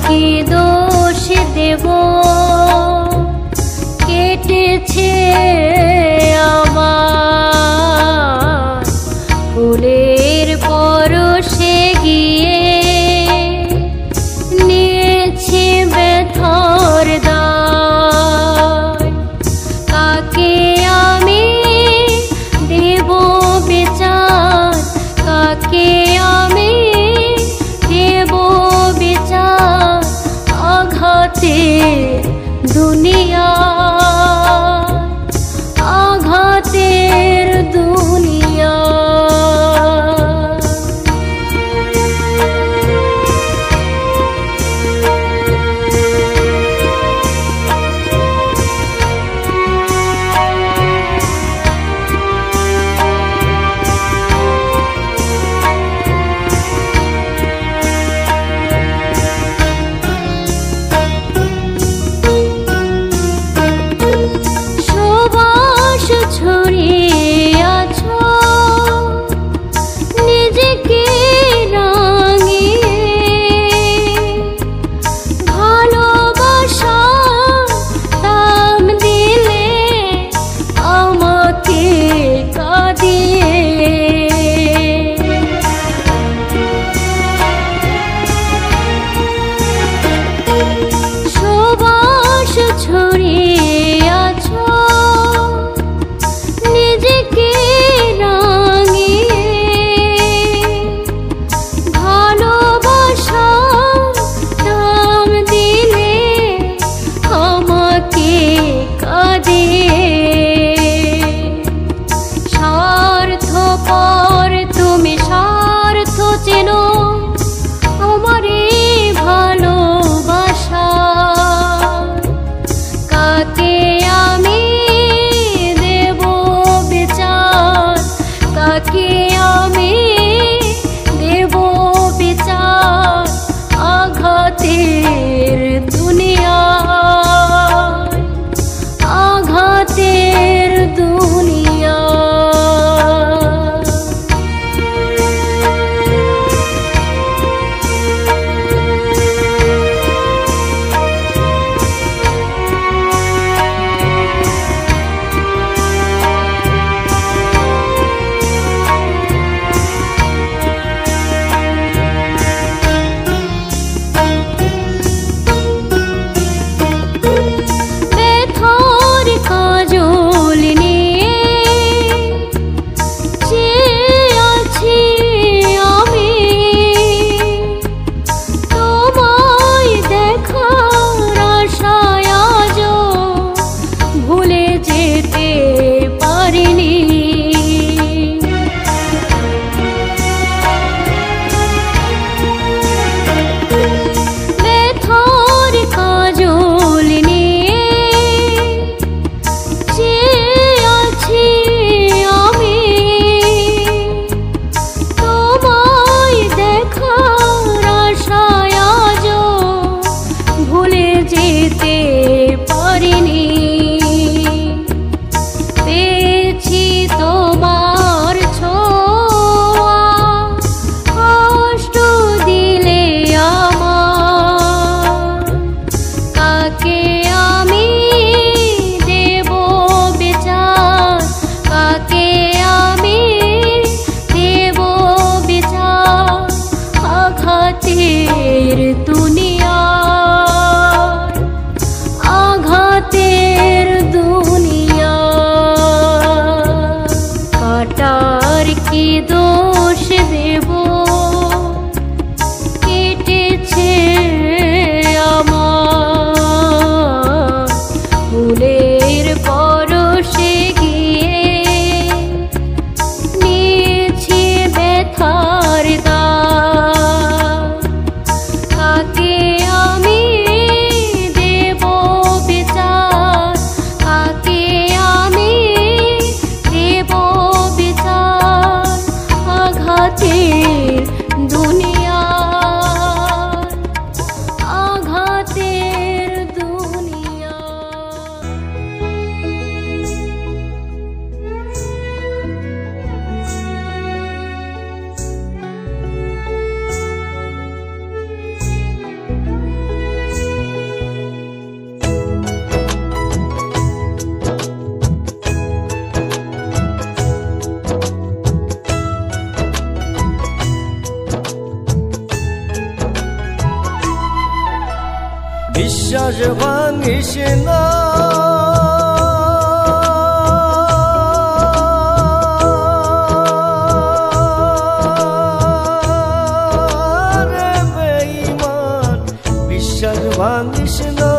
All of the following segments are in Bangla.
কি দোষ দেব, কেটেছে আমার ফুলের পরশে গিয়ে, নিয়েছে ব্যথার দায়। কাকে আমি দেব বিচার, কাকে আমি দেব বিচার, আঘাতে দুনিয়া, আঘাতের দুনিয়া। কি দোষ দেব, কেটেছে আমার ফুলের পরশে গিয়ে, নিয়েছে ব্যথার দাগ। কাকে বিশ্বাস ভাঙিস না রে বেঈমান, বিশ্বাস ভাঙিস না,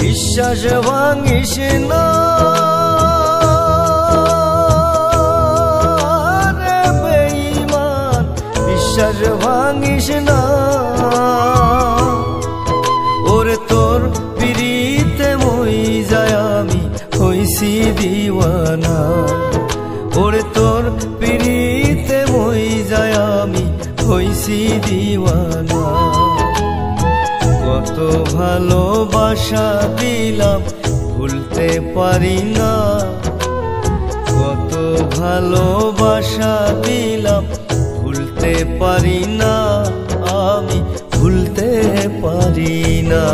বিশ্বাস ভাঙিস না রে বেঈমান, বিশ্বাস ভাঙিস না। ওরে তোর পিরিতে মই যায় আমি হইছি দিওয়ানা, ওরে তোর পিরিতে মই যায় আমি হইছি দিওয়ানা। কত ভালোবাসা দিলাম ভুলতে পারি না, কত ভালোবাসা দিলাম ভুলতে পারি না, আমি ভুলতে পারি না।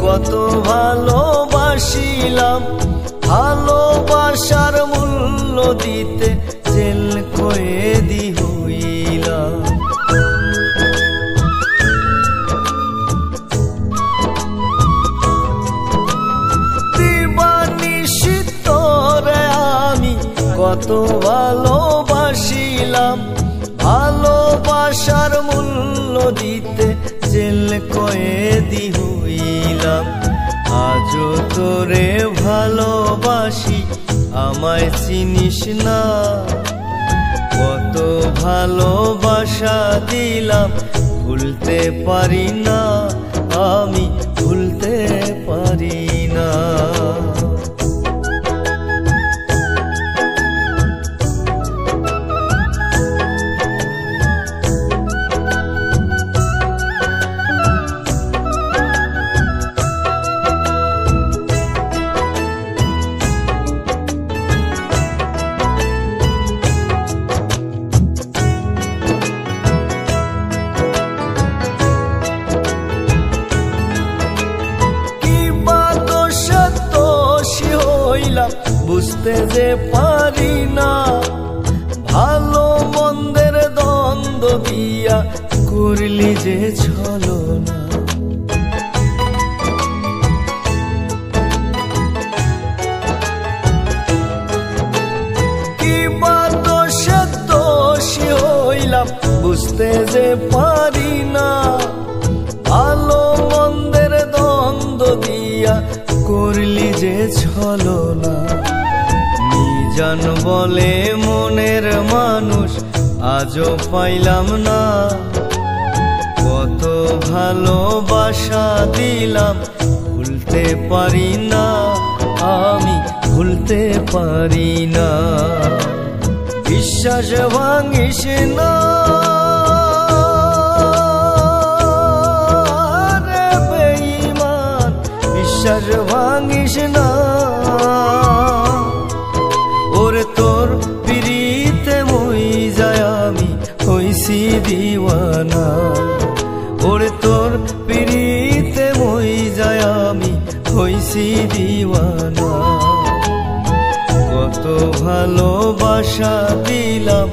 কত ভালোবাসিলাম, ভালোবাসার মূল্য দিতে জেল কয়েদি হইলাম। দিবানিশি তোরে আমি কত ভালোবাসিলাম, ভালোবাসার মূল্য দিতে জেল কয়েদি হইলাম। আজও তোরে ভালোবাসি আমায় চিনিস না, কত ভালোবাসা দিলাম ভুলতে পারি না, আমি ভুলতে পারি না। বুঝতে যে পারি না, ভালো মন্দের দ্বন্দ্ব দিয়া করলি যে ছলনা। কিবা দোষে দোষী হইলাম বুঝতে যে পারি না, ভালো মন্দের দ্বন্দ্ব দিয়া করলি যে ছলনা। নিজান বলে মনের মানুষ আজও পাইলাম না, কত ভালোবাসা দিলাম ভুলতে পারি না, আমি ভুলতে পারি না। বিশ্বাস ভাঙিস না রে বেঈমান, বিশ্বাস ভাঙিস না। ওরে তোর পিরিতে মই যায় আমি হইছি দিওয়ানা, ওরে তোর পিরিতে মই যায় আমি হইছি দিওয়ানা। কত ভালোবাসা দিলাম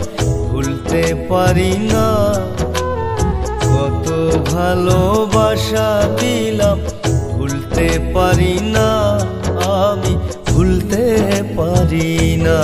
ভুলতে পারি না, কত ভালোবাসা দিলাম ভুলতে পারি না, আমি ভুলতে পারি না।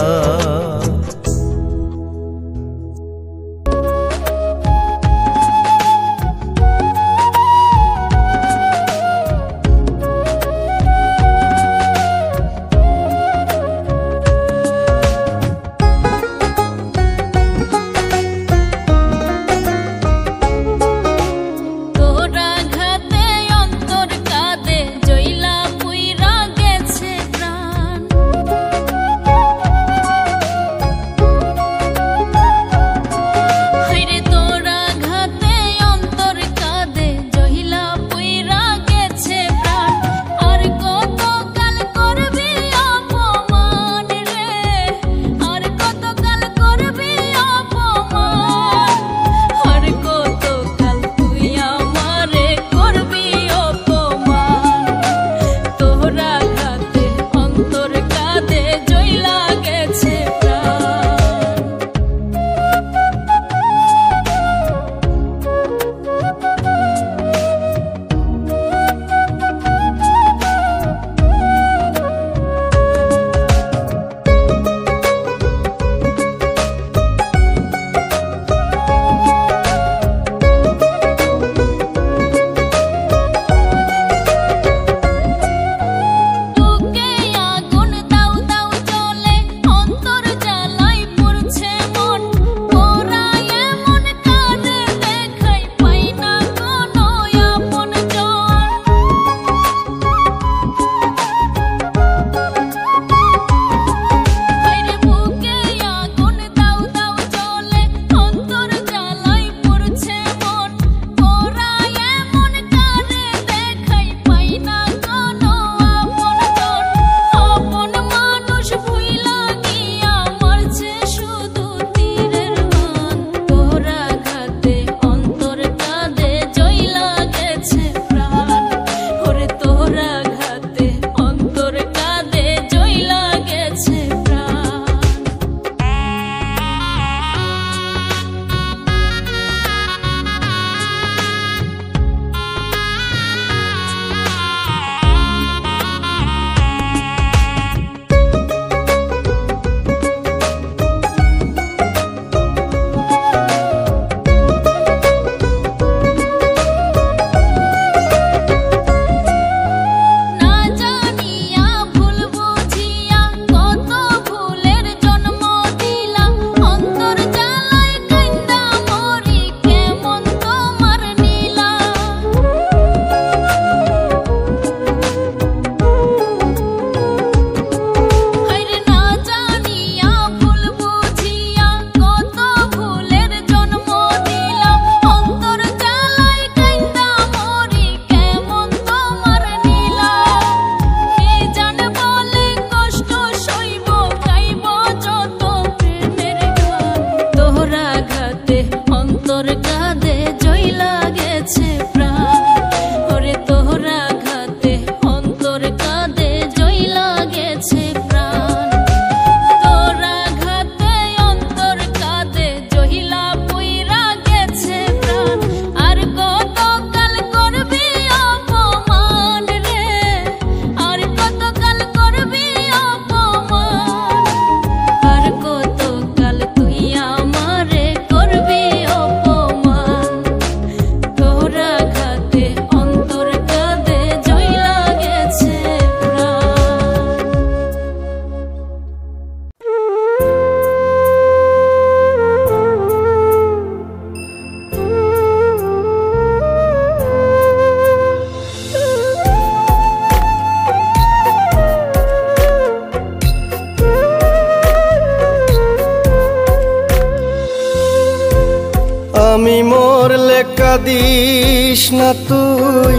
আমি মরলে কাঁদিস না তুই,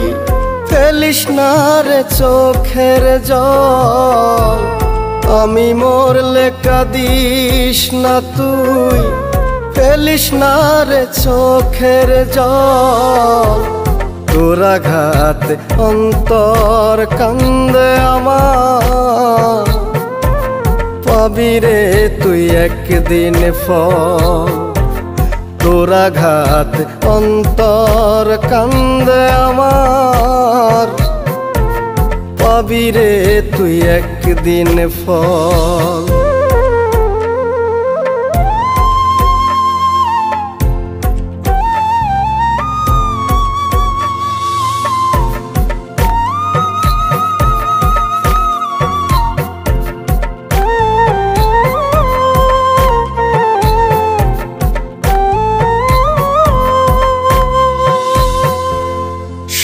ফেলিস না রে চোখের জল। আমি মরলে কাঁদিস না তুই, ফেলিস না রে চোখের জল। তোর আঘাতে অন্তর কান্দে আমার, পাবি রে তুই একদিন ফল। তোর আঘাতে অন্তর কান্দে আমার, পাবি রে তুই একদিন ফল।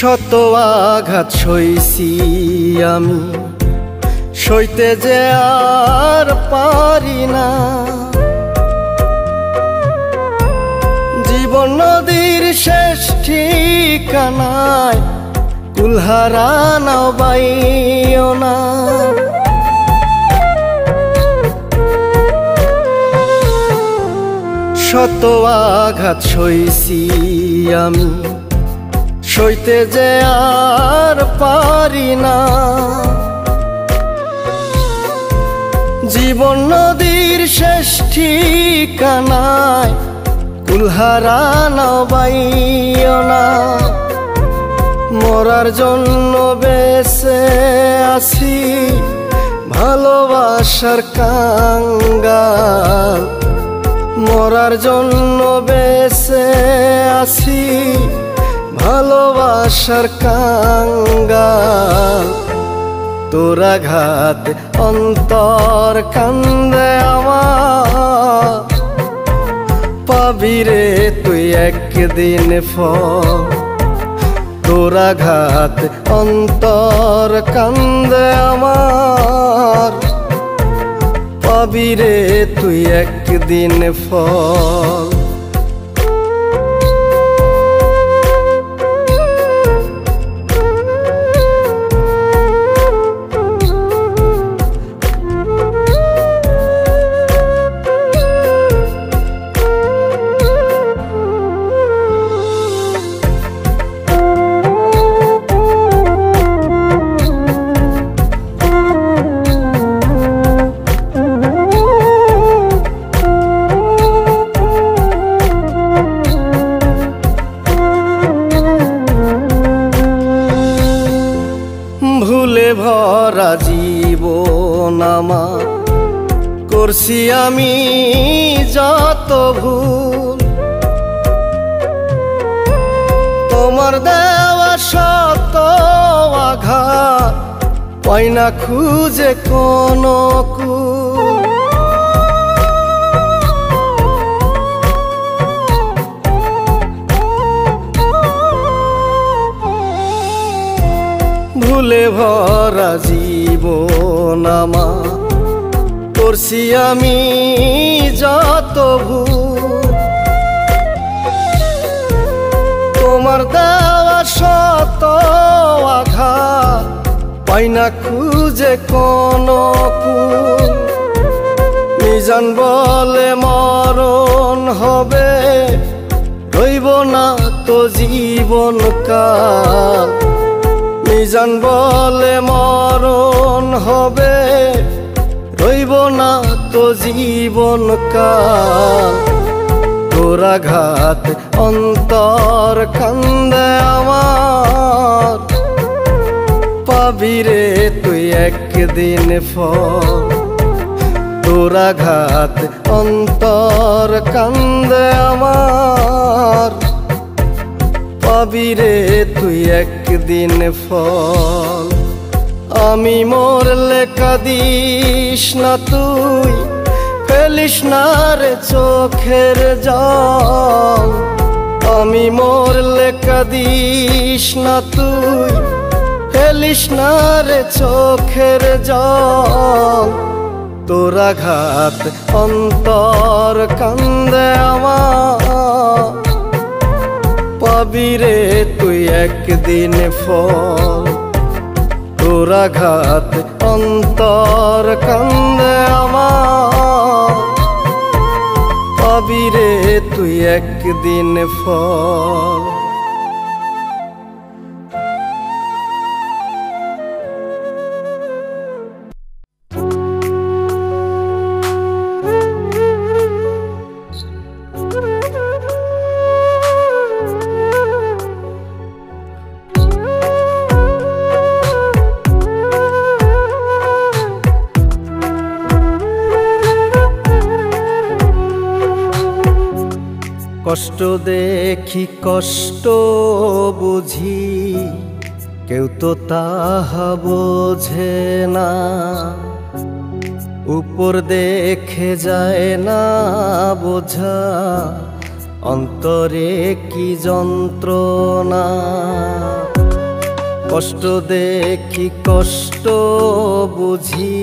শত আঘাত সইছি আমি, সইতে যে আর পারি না। জীবন নদীর শেষ ঠিকানায়, কুলহারা নাও বাইও না। শত আঘাত সইছি আমি, সইতে যে আর পারি না। জীবন নদীর শেষ ঠিকানায়, কুলহারা নাও বাইও না। মরার জন্য বেঁচে আছি, ভালোবাসার কাঙ্গাল। মরার জন্য বেঁচে আছি, ভালোবাসার কাঙ্গাল। তোর আঘাতে অন্তর কান্দে আমার, পাবি রে তুই একদিন ফল। তোর আঘাতে অন্তর কান্দে আমার, পাবি রে তুই একদিন ফল। ভুলে ভরা জীবন আমার, করছি আমি যত ভুল। তোমার দেওয়া শত আঘাত, পাই না খুঁজে কোনো কুল। ভুলে ভরা জীবন আমার, করছি আমি যত ভুল। তোমার দেওয়া শত আঘাত, পাই না খুঁজে কোনো কুল। মিজান বলে মরণ হবে, রইব না তো জীবন কাল। মিজান বলে মরণ হবে, রইব না তো জীবন কাল। তোর আঘাত অন্তর কান্দে আমার, পাবি রে তুই একদিন ফল। তোর আঘাত অন্তর কান্দে আমার, পাবি রে তুই একদিন ফল। আমি মরলে কাঁদিস না তুই, ফেলিস না রে চোখের জল। আমি মরলে কাঁদিস না তুই, ফেলিস না রে চোখের জল। তোর আঘাত অন্তর কান্দে আমার, পাবি রে তুই একদিন ফল, তোর আঘাত অন্তর কান্দে আমার, পাবি রে তুই একদিন ফল। কষ্ট দেখি কষ্ট বুঝি, কেউ তো তাহা বোঝে না, উপর দেখে যায় না বোঝা, অন্তরে কি যন্ত্রণা। কষ্ট দেখি কষ্ট বুঝি,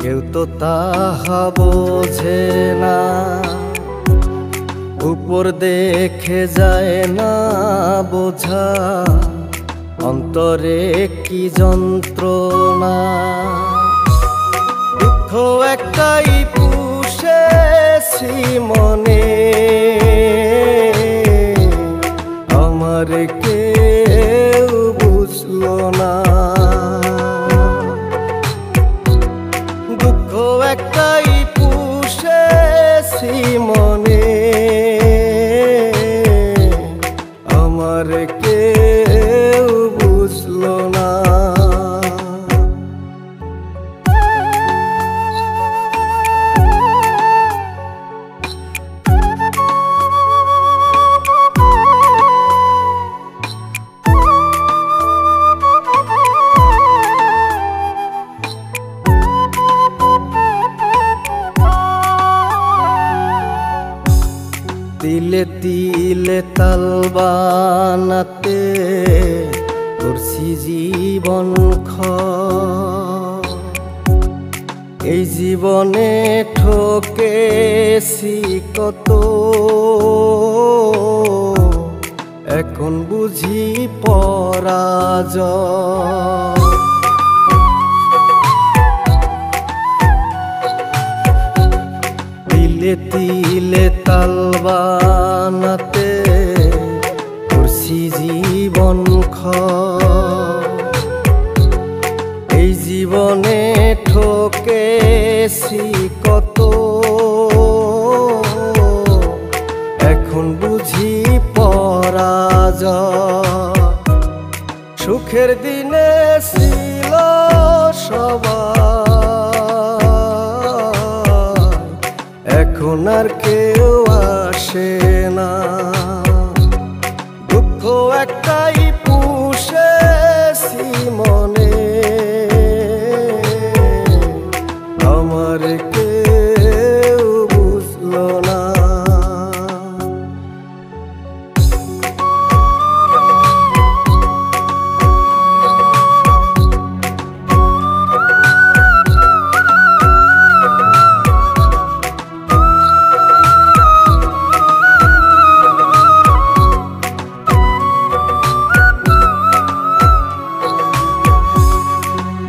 কেউ তো তাহা বোঝে না, উপর দেখে যায় না বোঝা, অন্তরে কি যন্ত্রণা। দুঃখ একটাই পুষেছি মনে, আমার কেউ বুঝলো না। দুঃখ একটাই পুষেছি মনে, আমার কেউ বুঝলো না। তিলে তিলে তাল বানাতে করছি জীবন ক্ষয়, এই জীবনে ঠকেছি কত, এখন বুঝি পরাজয়। তিলে তিলে তাল বানাতে করছি জীবন ক্ষয়, এই জীবনে ঠকেছি কত, এখন বুঝি পরাজয়। সুখের দিনে ছিল সবাই, এখন আর কেউ আসে না। দুঃখ একটাই পুষেছি মনে, আমার কেউ বুঝলো না।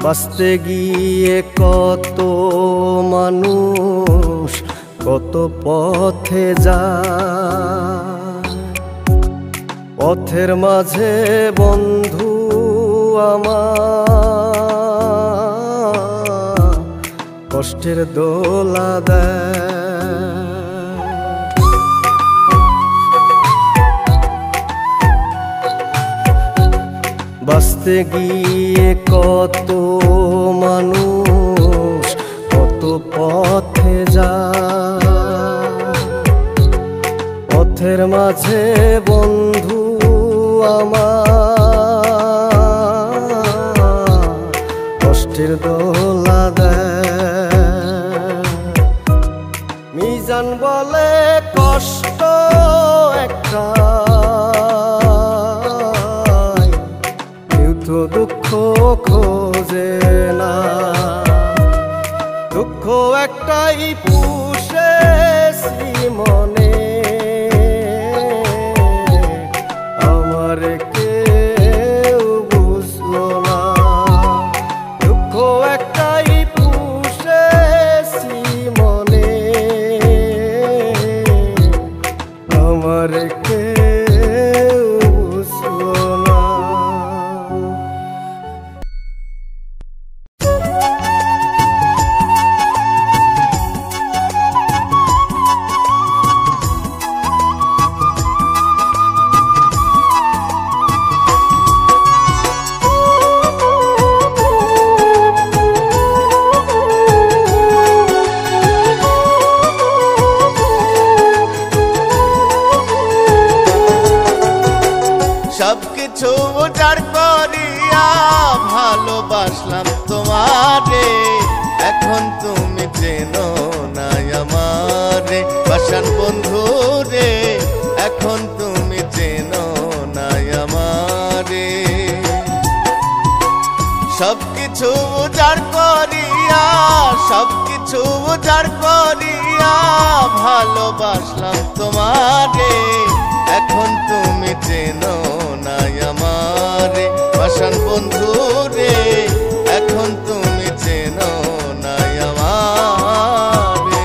বাঁচতে গিয়ে কত মানুষ কত পথে যায়, পথের মাঝে বন্ধু আমার কষ্টের দোলা দেয়। বাঁচতে গিয়ে কত মানুষ কত পথে যায়, পথের মাঝে বন্ধু আমার কষ্টের দোলা দেয়। মিজান বলে কষ্ট একটা, তো দুঃখ খোঁজে না। দুঃখ একটাই পুষেছি মনে, কিছু উজাড় করিয়া ভালোবাসলাম তোমারে, এখন তুমি চেনো না আমারে। পাষাণ বন্ধু রে, এখন তুমি চেনো না আমারে। সবকিছু উজাড় করিয়া, সবকিছু উজাড় করিয়া ভালোবাসলাম তোমারে, এখন তুমি চেনো না আমারে। পাষাণ বন্ধু রে, এখন তুমি চেনো না আমারে।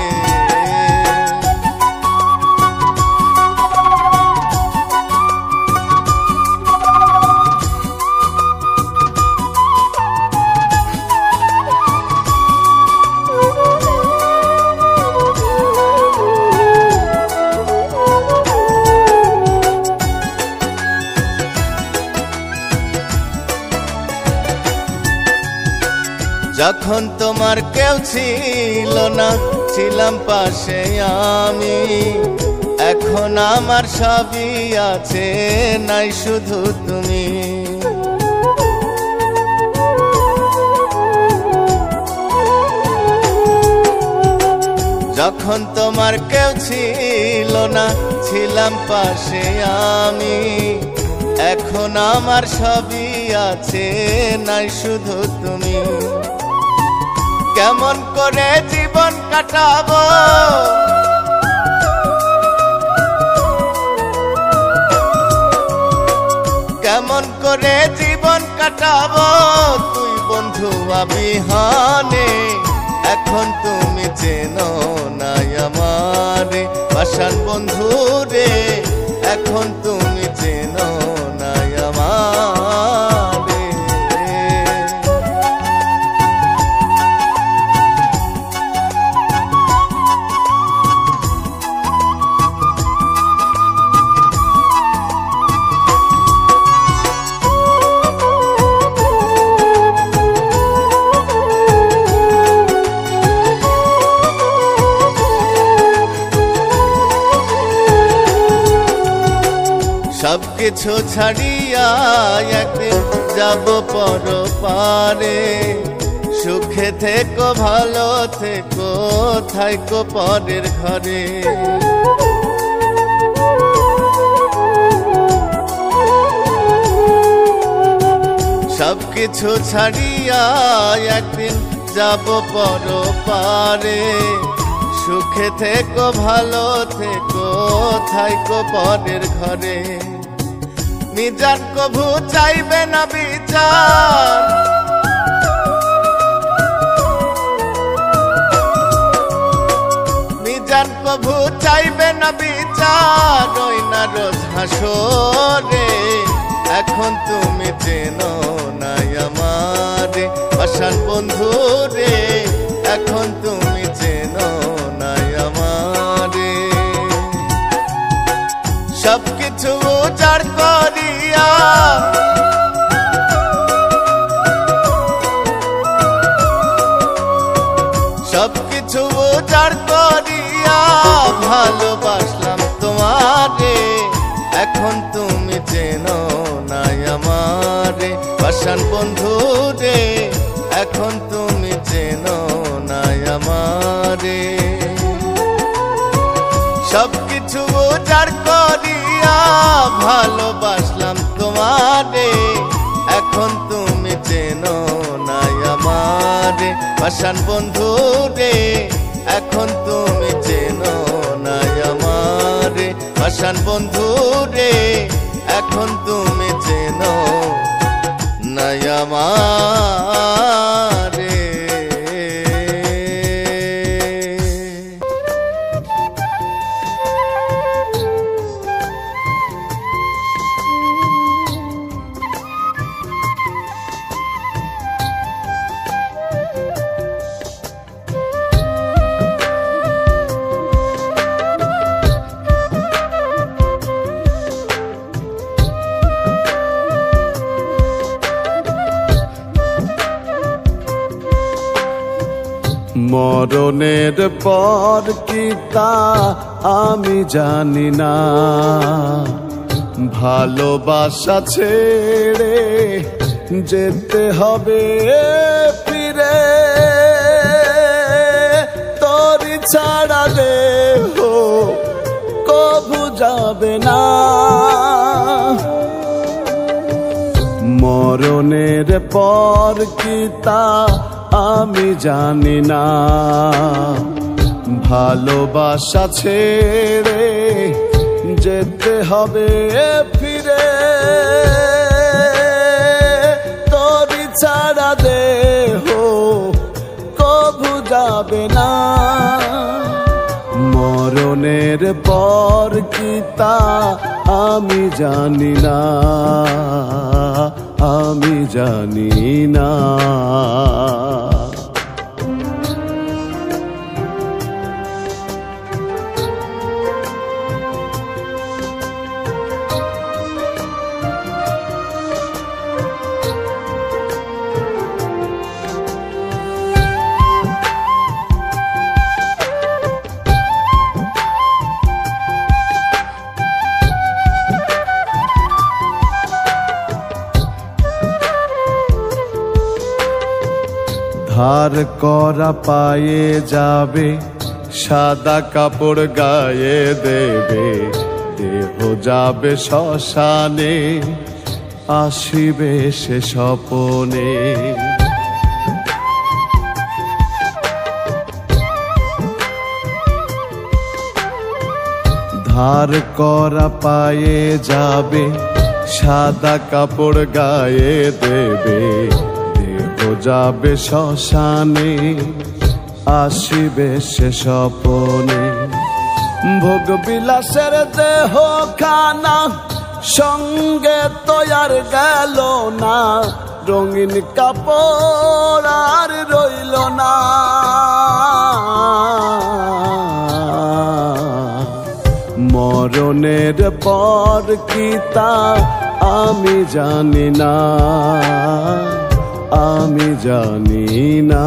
যখন তোমার কেউ ছিল না, ছিলাম পাশে আমি, এখন আমার সবই আছে, নাই শুধু তুমি। যখন তোমার কেউ ছিল না, ছিলাম পাশে আমি, এখন আমার সবই আছে, নাই শুধু তুমি। কেমন করে জীবন কাটাবো, কেমন করে জীবন কাটাবো তুই বন্ধু আবিহনে, এখন তুমি চেনো না আমারে। পাষাণ বন্ধু রে, এখন তুমি চেনো না আমারে। সবকিছু ছাড়িয়া একদিন যাব পরপারে, সুখে থেকো ভালো থেকো, থাইকো পরের ঘরে। সবকিছু ছাড়িয়া একদিন যাব পরপারে, সুখে থেকো ভালো থেকো, থাইকো পরের ঘরে। মিজান কভু চাইবে না বিচার, মিজান কভু চাইবে না বিচার, ওই না রোজ হাসরে, এখন তুমি চেনো না আমারে। পাষাণ বন্ধু রে, এখন তুমি চেনো না আমারে। সবকিছু উজাড় করিয়া, সবকিছু উজাড় করিয়া ভালোবাসলাম তোমারে, এখন তুমি চেনো না আমারে। পাষাণ বন্ধু রে, এখন তুমি চেনো না আমারে। সবকিছু উজাড় করিয়া ভালোবাসলাম তোমারে, এখন তুমি চেনো না আমারে। পাষাণ বন্ধু রে, এখন তুমি চেনো না আমারে। পাষাণ বন্ধু রে, এখন তুমি চেনো না আমারে। মরণের পর কি তা আমি জানি না, ভালোবাসা ছেড়ে যেতে হবে ফিরে, তোরি ছাড়া দেহ কবু যাবে না। মরণের পর কি তা আমি জানি না, ভালোবাসা ছেড়ে যেতে হবে ফিরে, তোরি ছাড়া দেহ কবু যাবে না। মরণের পর কি তা আমি জানি না, আমি জানি না। ধার করা পায়ে যাবে, সাদা কাপড় গায়ে দেবে, দেহ যাবে শ্মশানে, আসিবে সে স্বপনে। ধার করা পায়ে যাবে, সাদা কাপড় গায়ে দেবে, যাবে শ্মশানে, আসিবে সে স্বপনে। ভোগ বিলাসের দেহ খানা সঙ্গে তো আর গেল না, রঙিন কাপড় আর রইল না। মরণের পর কি তা আমি জানি না, আমি জানি না।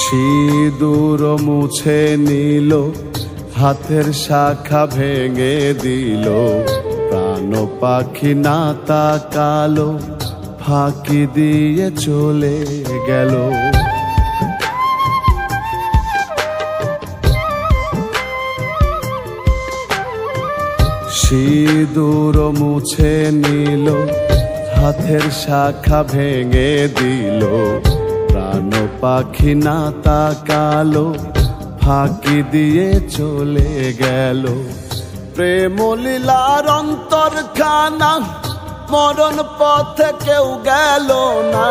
সিঁদুর মুছে নিল, হাতের শাখা ভেঙে দিল, প্রাণ পাখি না তাকালো, ফাঁকি দিয়ে চলে গেল। সিঁদুর মুছে নিল, হাতের শাখা ভেঙে দিল, প্রাণ পাখি না তাকালো, ফাঁকি দিয়ে চলে গেল। প্রেম লীলার অন্তরখানা, মরণ পথে কেউ গেল না,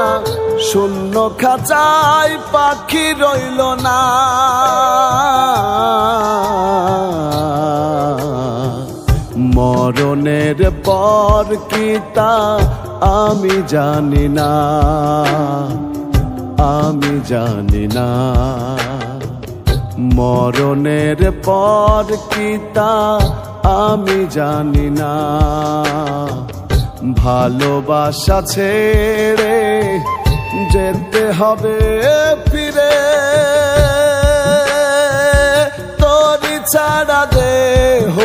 শূন্য খাঁচায় পাখি রইল না। মরণের পর কি তা আমি জানি না, আমি জানি না। মরণের পর কি তা আমি জানি না, ভালোবাসা ছেড়ে যেতে হবে ফিরে, তোরি ছাড়া দেহ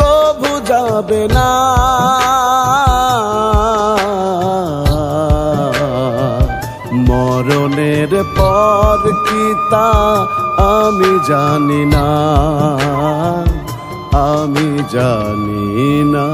কবু যাবে না। মরণের পর কি তা আমি জানি না, আমি জানি না।